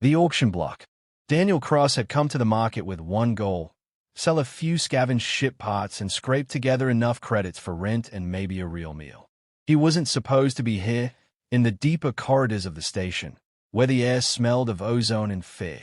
The auction block. Daniel Cross had come to the market with one goal: sell a few scavenged ship parts and scrape together enough credits for rent and maybe a real meal. He wasn't supposed to be here, in the deeper corridors of the station, where the air smelled of ozone and fear.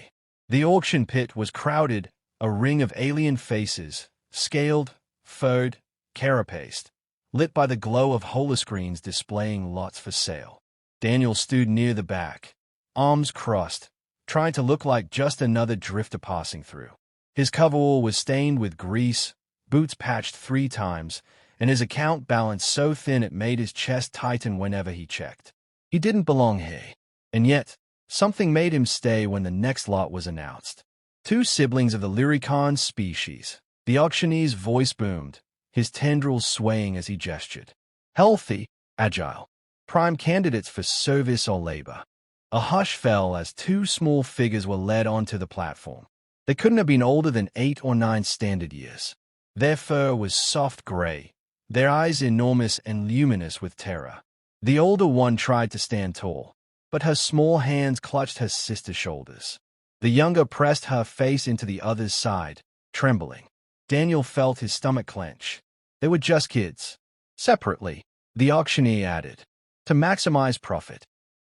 The auction pit was crowded, a ring of alien faces, scaled, furred, carapaced, lit by the glow of holoscreens displaying lots for sale. Daniel stood near the back, arms crossed, trying to look like just another drifter passing through. His coverall was stained with grease, boots patched 3 times, and his account balance so thin it made his chest tighten whenever he checked. He didn't belong here, and yet something made him stay when the next lot was announced. 2 siblings of the Lyricon species. The auctioneer's voice boomed, his tendrils swaying as he gestured. Healthy, agile, prime candidates for service or labor. A hush fell as 2 small figures were led onto the platform. They couldn't have been older than 8 or 9 standard years. Their fur was soft gray, their eyes enormous and luminous with terror. The older one tried to stand tall, but her small hands clutched her sister's shoulders. The younger pressed her face into the other's side, trembling. Daniel felt his stomach clench. They were just kids. Separately, the auctioneer added, to maximize profit.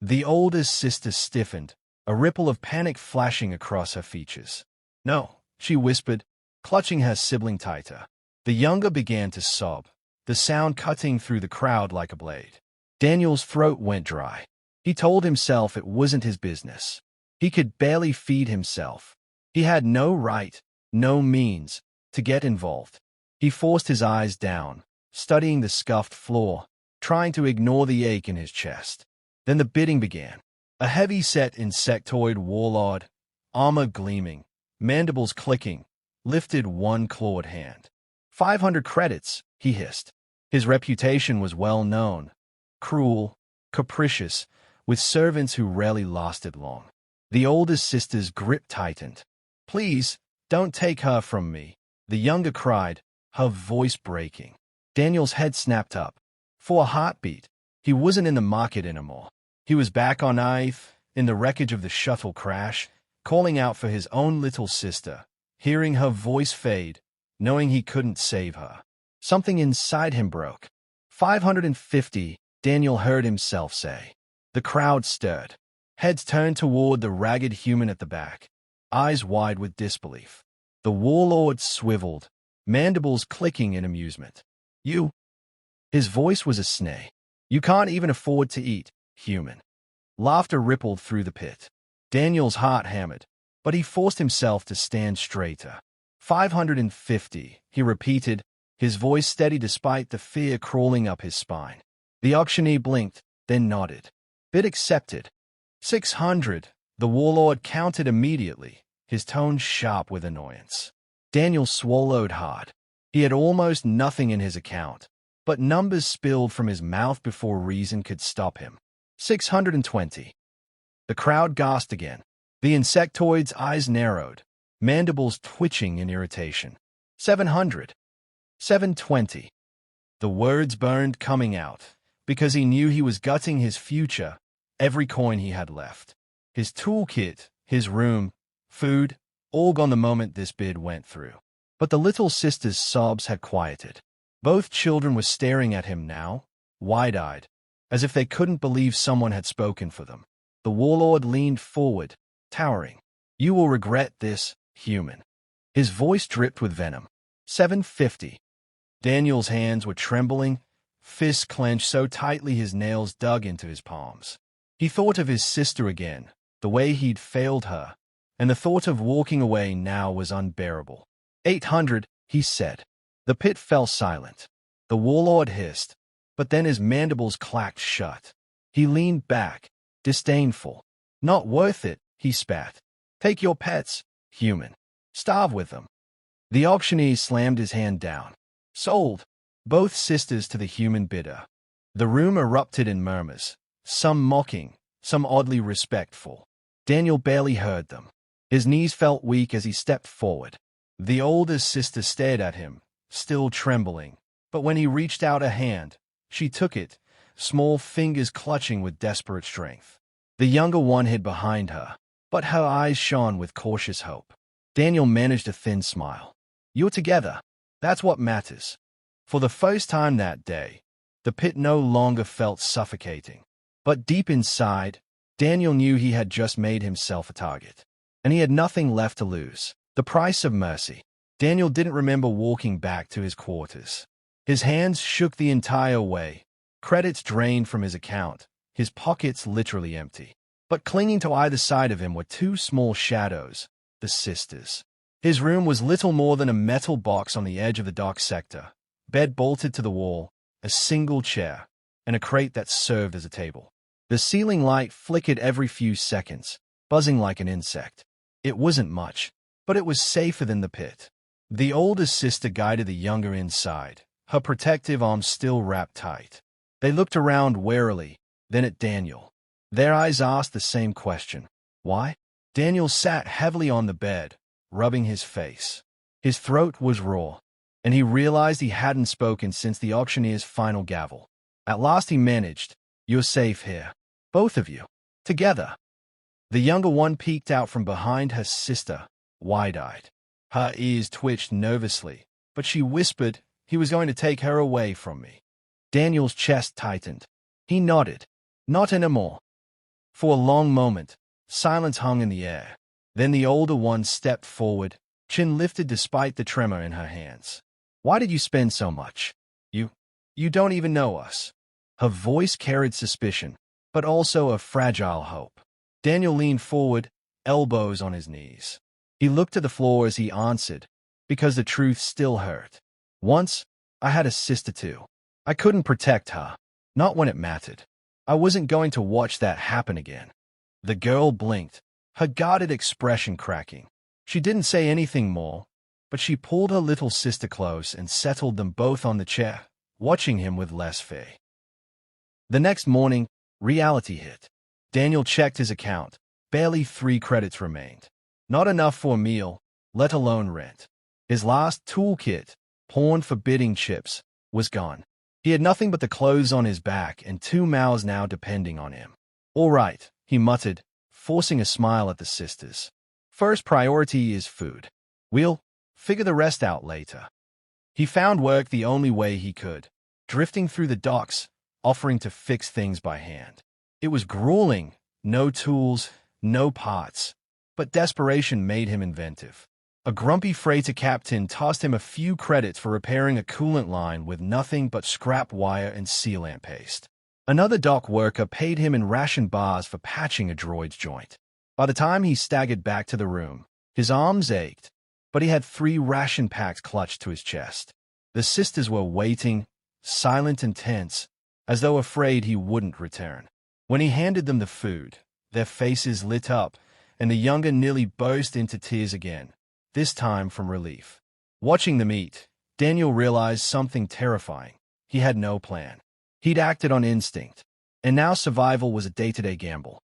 The older sister stiffened, a ripple of panic flashing across her features. No, she whispered, clutching her sibling tighter. The younger began to sob, the sound cutting through the crowd like a blade. Daniel's throat went dry. He told himself it wasn't his business. He could barely feed himself. He had no right, no means, to get involved. He forced his eyes down, studying the scuffed floor, trying to ignore the ache in his chest. Then the bidding began. A heavy-set insectoid warlord, armor gleaming, mandibles clicking, lifted one clawed hand. 500 credits, he hissed. His reputation was well known. Cruel, capricious, with servants who rarely lasted long. The oldest sister's grip tightened. Please, don't take her from me, the younger cried, her voice breaking. Daniel's head snapped up. For a heartbeat, he wasn't in the market anymore. He was back on Earth, in the wreckage of the shuttle crash, calling out for his own little sister, hearing her voice fade, knowing he couldn't save her. Something inside him broke. 550, Daniel heard himself say. The crowd stirred. Heads turned toward the ragged human at the back, eyes wide with disbelief. The warlord swiveled, mandibles clicking in amusement. You? His voice was a sneer. You can't even afford to eat, human. Laughter rippled through the pit. Daniel's heart hammered, but he forced himself to stand straighter. 550, he repeated, his voice steady despite the fear crawling up his spine. The auctioneer blinked, then nodded. Bid accepted. 600, the warlord counted immediately, his tone sharp with annoyance. Daniel swallowed hard. He had almost nothing in his account, but numbers spilled from his mouth before reason could stop him. 620. The crowd gasped again. The insectoid's eyes narrowed, mandibles twitching in irritation. 700. 720. The words burned coming out, because he knew he was gutting his future, every coin he had left. His toolkit, his room, food, all gone the moment this bid went through. But the little sister's sobs had quieted. Both children were staring at him now, wide-eyed, as if they couldn't believe someone had spoken for them. The warlord leaned forward, towering. You will regret this, human. His voice dripped with venom. 750. Daniel's hands were trembling, fists clenched so tightly his nails dug into his palms. He thought of his sister again, the way he'd failed her, and the thought of walking away now was unbearable. 800, he said. The pit fell silent. The warlord hissed, but then his mandibles clacked shut. He leaned back, disdainful. Not worth it, he spat. Take your pets, human. Starve with them. The auctioneer slammed his hand down. Sold. Both sisters to the human bidder. The room erupted in murmurs, some mocking, some oddly respectful. Daniel barely heard them. His knees felt weak as he stepped forward. The oldest sister stared at him, still trembling, but when he reached out a hand, she took it, small fingers clutching with desperate strength. The younger one hid behind her, but her eyes shone with cautious hope. Daniel managed a thin smile. "You're together. That's what matters." For the first time that day, the pit no longer felt suffocating. But deep inside, Daniel knew he had just made himself a target. And he had nothing left to lose. The price of mercy. Daniel didn't remember walking back to his quarters. His hands shook the entire way. Credits drained from his account, his pockets literally empty. But clinging to either side of him were two small shadows, the sisters. His room was little more than a metal box on the edge of the dock sector, bed bolted to the wall, a single chair, and a crate that served as a table. The ceiling light flickered every few seconds, buzzing like an insect. It wasn't much, but it was safer than the pit. The older sister guided the younger inside, her protective arms still wrapped tight. They looked around warily, then at Daniel. Their eyes asked the same question. Why? Daniel sat heavily on the bed, rubbing his face. His throat was raw, and he realized he hadn't spoken since the auctioneer's final gavel. At last he managed, "You're safe here. Both of you. Together." The younger one peeked out from behind her sister, wide-eyed. Her ears twitched nervously, but she whispered, "He was going to take her away from me." Daniel's chest tightened. He nodded. "Not anymore." For a long moment, silence hung in the air. Then the older one stepped forward, chin lifted despite the tremor in her hands. "Why did you spend so much? You don't even know us." Her voice carried suspicion, but also a fragile hope. Daniel leaned forward, elbows on his knees. He looked to the floor as he answered, because the truth still hurt. "Once, I had a sister too. I couldn't protect her. Not when it mattered. I wasn't going to watch that happen again." The girl blinked, her guarded expression cracking. She didn't say anything more, but she pulled her little sister close and settled them both on the chair, watching him with less fear. The next morning, reality hit. Daniel checked his account. Barely 3 credits remained. Not enough for a meal, let alone rent. His last toolkit, pawned for bidding chips, was gone. He had nothing but the clothes on his back and 2 mouths now depending on him. "All right," he muttered, forcing a smile at the sisters. "First priority is food. We'll figure the rest out later." He found work the only way he could, drifting through the docks, offering to fix things by hand. It was grueling, no tools, no parts, but desperation made him inventive. A grumpy freighter captain tossed him a few credits for repairing a coolant line with nothing but scrap wire and sealant paste. Another dock worker paid him in ration bars for patching a droid's joint. By the time he staggered back to the room, his arms ached, but he had 3 ration packs clutched to his chest. The sisters were waiting, silent and tense, as though afraid he wouldn't return. When he handed them the food, their faces lit up, and the younger nearly burst into tears again, this time from relief. Watching them eat, Daniel realized something terrifying. He had no plan. He'd acted on instinct, and now survival was a day-to-day gamble.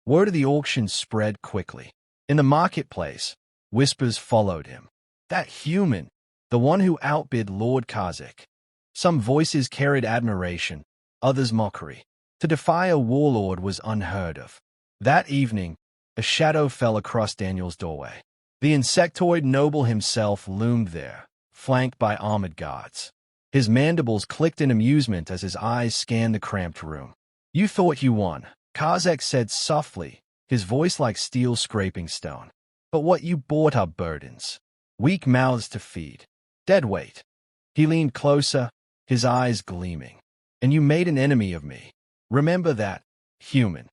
Word of the auction spread quickly. In the marketplace, whispers followed him. That human, the one who outbid Lord Kazek. Some voices carried admiration, others mockery. To defy a warlord was unheard of. That evening, a shadow fell across Daniel's doorway. The insectoid noble himself loomed there, flanked by armored guards. His mandibles clicked in amusement as his eyes scanned the cramped room. "You thought you won," Kazek said softly, his voice like steel scraping stone. "But what you bought are burdens. Weak mouths to feed. Dead weight." He leaned closer, his eyes gleaming. "And you made an enemy of me. Remember that, human."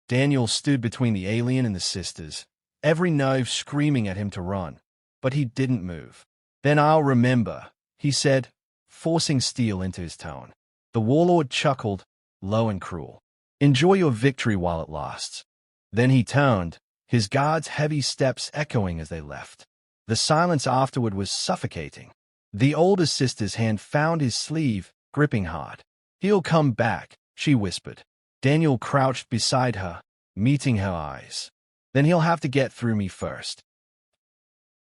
Daniel stood between the alien and the sisters, every nerve screaming at him to run, but he didn't move. "Then I'll remember," he said, forcing steel into his tone. The warlord chuckled, low and cruel. "Enjoy your victory while it lasts." Then he turned, his guards' heavy steps echoing as they left. The silence afterward was suffocating. The older sister's hand found his sleeve, gripping hard. "He'll come back," she whispered. Daniel crouched beside her, meeting her eyes. "Then he'll have to get through me first."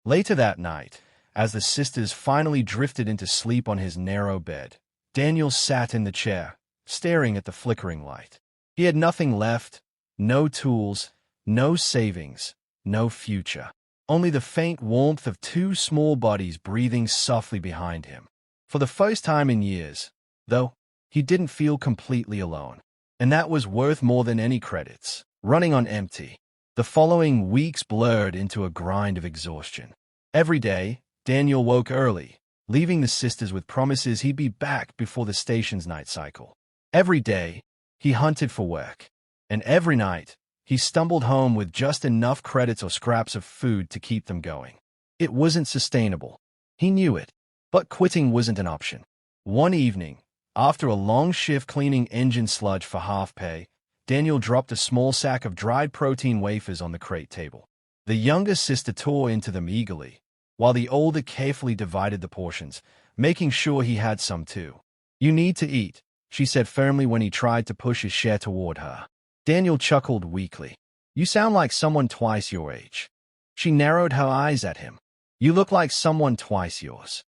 Later that night, as the sisters finally drifted into sleep on his narrow bed, Daniel sat in the chair, staring at the flickering light. He had nothing left, no tools, No savings, no future. Only the faint warmth of two small bodies breathing softly behind him. For the first time in years, though, he didn't feel completely alone. And that was worth more than any credits. Running on empty. The following weeks blurred into a grind of exhaustion. Every day, Daniel woke early, leaving the sisters with promises he'd be back before the station's night cycle. Every day, he hunted for work. And every night, he stumbled home with just enough credits or scraps of food to keep them going. It wasn't sustainable. He knew it. But quitting wasn't an option. One evening, after a long shift cleaning engine sludge for half pay, Daniel dropped a small sack of dried protein wafers on the crate table. The younger sister tore into them eagerly, while the older carefully divided the portions, making sure he had some too. "You need to eat," she said firmly when he tried to push his share toward her. Daniel chuckled weakly. "You sound like someone twice your age." She narrowed her eyes at him. "You look like someone twice yours."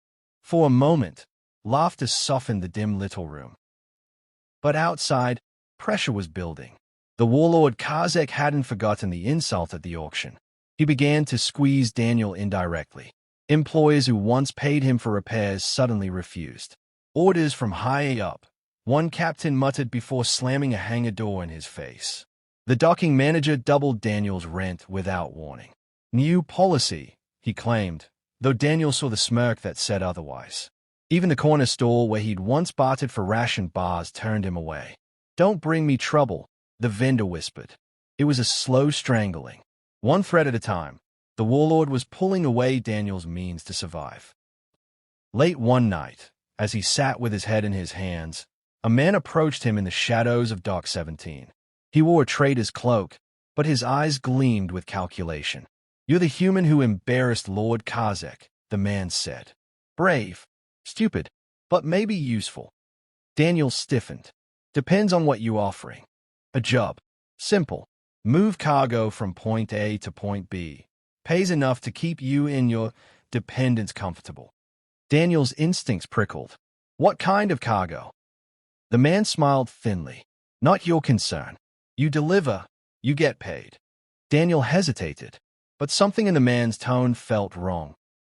For a moment, laughter softened the dim little room. But outside, pressure was building. The warlord Kazek hadn't forgotten the insult at the auction. He began to squeeze Daniel indirectly. Employers who once paid him for repairs suddenly refused. Orders from high up, one captain muttered before slamming a hangar door in his face. The docking manager doubled Daniel's rent without warning. "New policy," he claimed, though Daniel saw the smirk that said otherwise. Even the corner store where he'd once bartered for ration bars turned him away. "Don't bring me trouble," the vendor whispered. It was a slow strangling. One thread at a time, the warlord was pulling away Daniel's means to survive. Late one night, as he sat with his head in his hands, a man approached him in the shadows of Dock 17. He wore a trader's cloak, but his eyes gleamed with calculation. "You're the human who embarrassed Lord Kazek," the man said. "Brave, stupid, but maybe useful." Daniel stiffened. "Depends on what you're offering." "A job. Simple. Move cargo from point A to point B. Pays enough to keep you and your dependents comfortable." Daniel's instincts prickled. "What kind of cargo?" The man smiled thinly. "Not your concern. You deliver, you get paid." Daniel hesitated, but something in the man's tone felt wrong.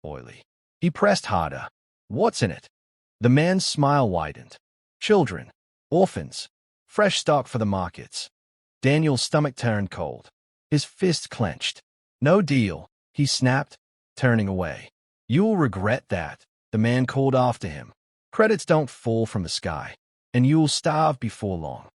Oily. He pressed harder. "What's in it?" The man's smile widened. "Children. Orphans. Fresh stock for the markets." Daniel's stomach turned cold. His fist clenched. "No deal," he snapped, turning away. "You'll regret that," the man called after him. "Credits don't fall from the sky, and you'll starve before long."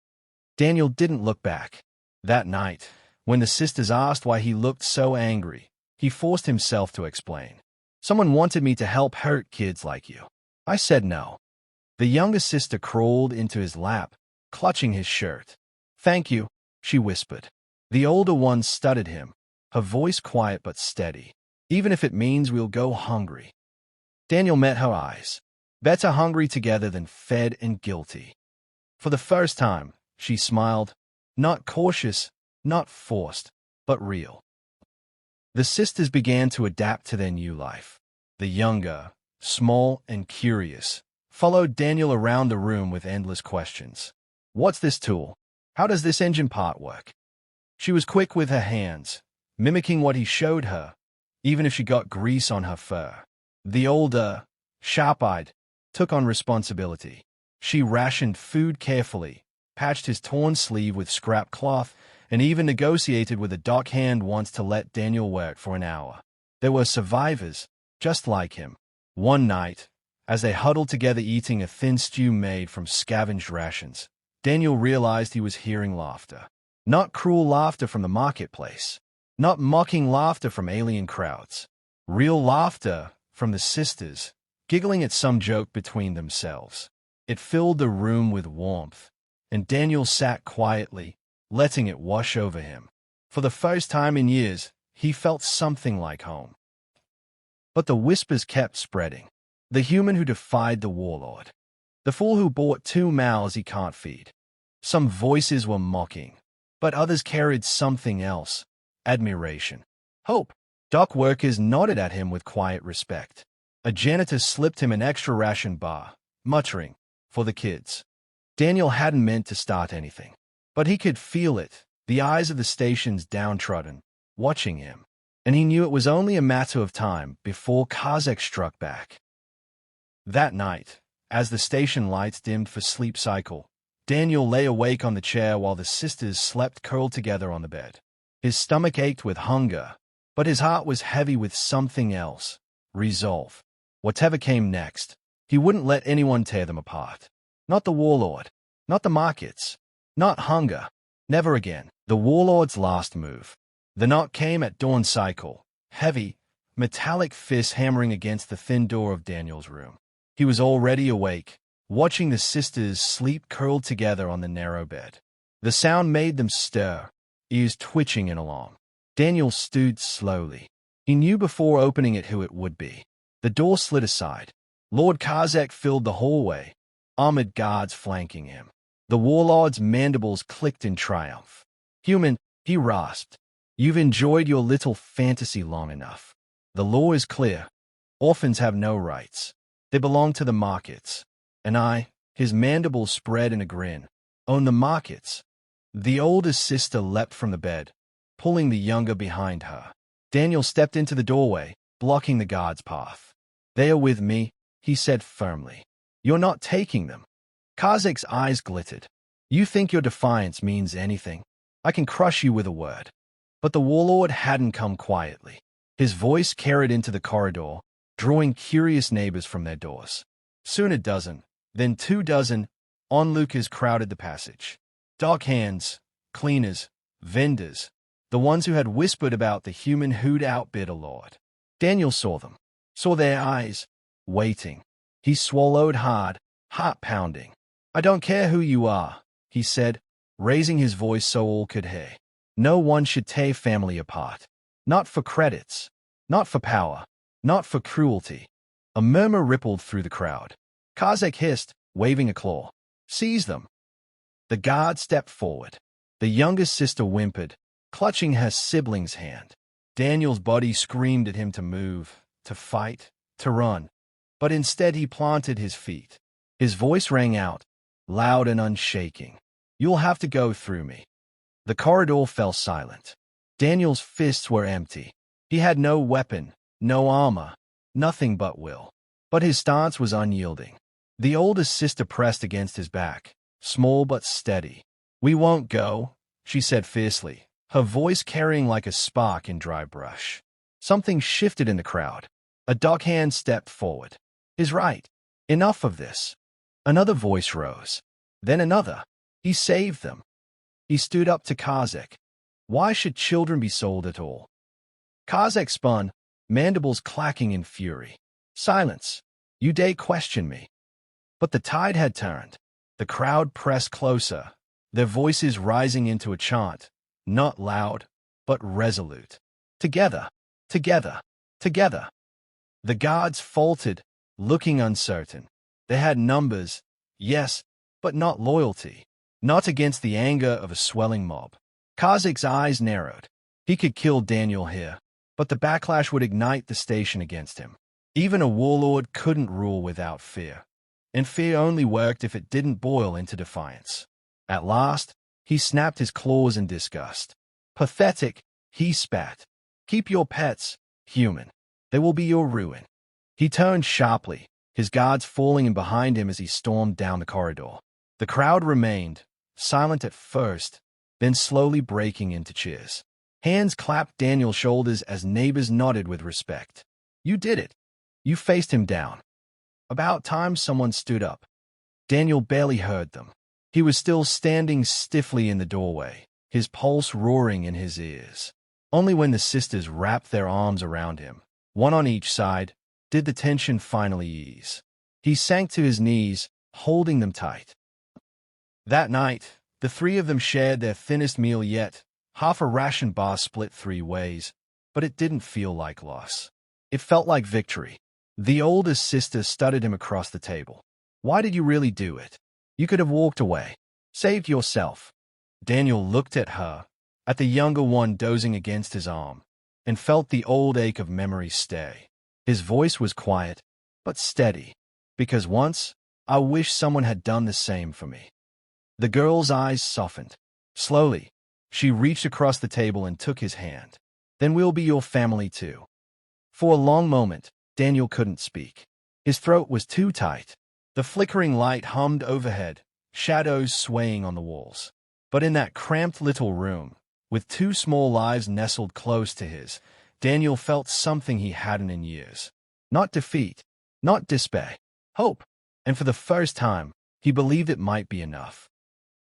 Daniel didn't look back. That night, when the sisters asked why he looked so angry, he forced himself to explain. "Someone wanted me to help hurt kids like you. I said no." The younger sister crawled into his lap, clutching his shirt. "Thank you," she whispered. The older one studied him, her voice quiet but steady. "Even if it means we'll go hungry." Daniel met her eyes. Better hungry together than fed and guilty. For the first time, she smiled, not cautious, not forced, but real. The sisters began to adapt to their new life. The younger, small and curious, followed Daniel around the room with endless questions. "What's this tool? How does this engine part work?" She was quick with her hands, mimicking what he showed her, even if she got grease on her fur. The older, sharp-eyed, took on responsibility. She rationed food carefully, patched his torn sleeve with scrap cloth, and even negotiated with a dockhand once to let Daniel work for an hour. There were survivors, just like him. One night, as they huddled together eating a thin stew made from scavenged rations, Daniel realized he was hearing laughter. Not cruel laughter from the marketplace. Not mocking laughter from alien crowds. Real laughter from the sisters, giggling at some joke between themselves. It filled the room with warmth, and Daniel sat quietly, letting it wash over him. For the first time in years, he felt something like home. But the whispers kept spreading. The human who defied the warlord. The fool who bought 2 mouths he can't feed. Some voices were mocking, but others carried something else. Admiration. Hope. Dock workers nodded at him with quiet respect. A janitor slipped him an extra ration bar, muttering, "For the kids." Daniel hadn't meant to start anything, but he could feel it, the eyes of the station's downtrodden, watching him, and he knew it was only a matter of time before Togethr struck back. That night, as the station lights dimmed for sleep cycle, Daniel lay awake on the chair while the sisters slept curled together on the bed. His stomach ached with hunger, but his heart was heavy with something else, resolve. Whatever came next, he wouldn't let anyone tear them apart. Not the warlord, not the markets, not hunger. Never again. The warlord's last move. The knock came at dawn cycle, heavy, metallic fists hammering against the thin door of Daniel's room. He was already awake, watching the sisters sleep curled together on the narrow bed. The sound made them stir, ears twitching in alarm. Daniel stood slowly. He knew before opening it who it would be. The door slid aside. Lord Togethr filled the hallway, armored guards flanking him. The warlord's mandibles clicked in triumph. "Human," he rasped, "you've enjoyed your little fantasy long enough. The law is clear. Orphans have no rights. They belong to the markets. And I," his mandibles spread in a grin, "own the markets." The oldest sister leapt from the bed, pulling the younger behind her. Daniel stepped into the doorway, blocking the guard's path. "They are with me," he said firmly. "You're not taking them." Togethr's eyes glittered. "You think your defiance means anything? I can crush you with a word." But the warlord hadn't come quietly. His voice carried into the corridor, drawing curious neighbors from their doors. Soon a dozen, then 24 onlookers crowded the passage. Dockhands, cleaners, vendors, the ones who had whispered about the human who'd outbid a lord. Daniel saw them, saw their eyes, waiting. He swallowed hard, heart pounding. "I don't care who you are," he said, raising his voice so all could hear. "No one should tear family apart. Not for credits, not for power, not for cruelty." A murmur rippled through the crowd. Togethr hissed, waving a claw. "Seize them." The guard stepped forward. The youngest sister whimpered, clutching her sibling's hand. Daniel's body screamed at him to move, to fight, to run. But instead he planted his feet. His voice rang out, loud and unshaking. "You'll have to go through me." The corridor fell silent. Daniel's fists were empty. He had no weapon, no armor, nothing but will. But his stance was unyielding. The oldest sister pressed against his back, small but steady. "We won't go," she said fiercely, her voice carrying like a spark in dry brush. Something shifted in the crowd. A dockhand stepped forward. "He's right. Enough of this." Another voice rose. Then another. "He saved them." He stood up to Togethr. "Why should children be sold at all?" Togethr spun, mandibles clacking in fury. "Silence. You dare question me." But the tide had turned. The crowd pressed closer, their voices rising into a chant, not loud, but resolute. "Together, together, together." The guards faltered, looking uncertain. They had numbers, yes, but not loyalty. Not against the anger of a swelling mob. Togedr's eyes narrowed. He could kill Daniel here, but the backlash would ignite the station against him. Even a warlord couldn't rule without fear, and fear only worked if it didn't boil into defiance. At last, he snapped his claws in disgust. "Pathetic," he spat. "Keep your pets, human. They will be your ruin." He turned sharply, his guards falling in behind him as he stormed down the corridor. The crowd remained, silent at first, then slowly breaking into cheers. Hands clapped Daniel's shoulders as neighbors nodded with respect. "You did it. You faced him down." About time someone stood up. Daniel barely heard them. He was still standing stiffly in the doorway, his pulse roaring in his ears. Only when the sisters wrapped their arms around him, one on each side, did the tension finally ease. He sank to his knees, holding them tight. That night, the three of them shared their thinnest meal yet, half a ration bar split 3 ways, but it didn't feel like loss. It felt like victory. The oldest sister studied him across the table. "Why did you really do it? You could have walked away, saved yourself." Daniel looked at her, at the younger one dozing against his arm, and felt the old ache of memory stay. His voice was quiet, but steady, because once, I wish someone had done the same for me. The girl's eyes softened. Slowly, She reached across the table and took his hand. Then we'll be your family too. For a long moment, Daniel couldn't speak. His throat was too tight. The flickering light hummed overhead, shadows swaying on the walls. But in that cramped little room, with two small lives nestled close to his, Daniel felt something he hadn't in years. Not defeat, not despair, hope. And for the first time, he believed it might be enough.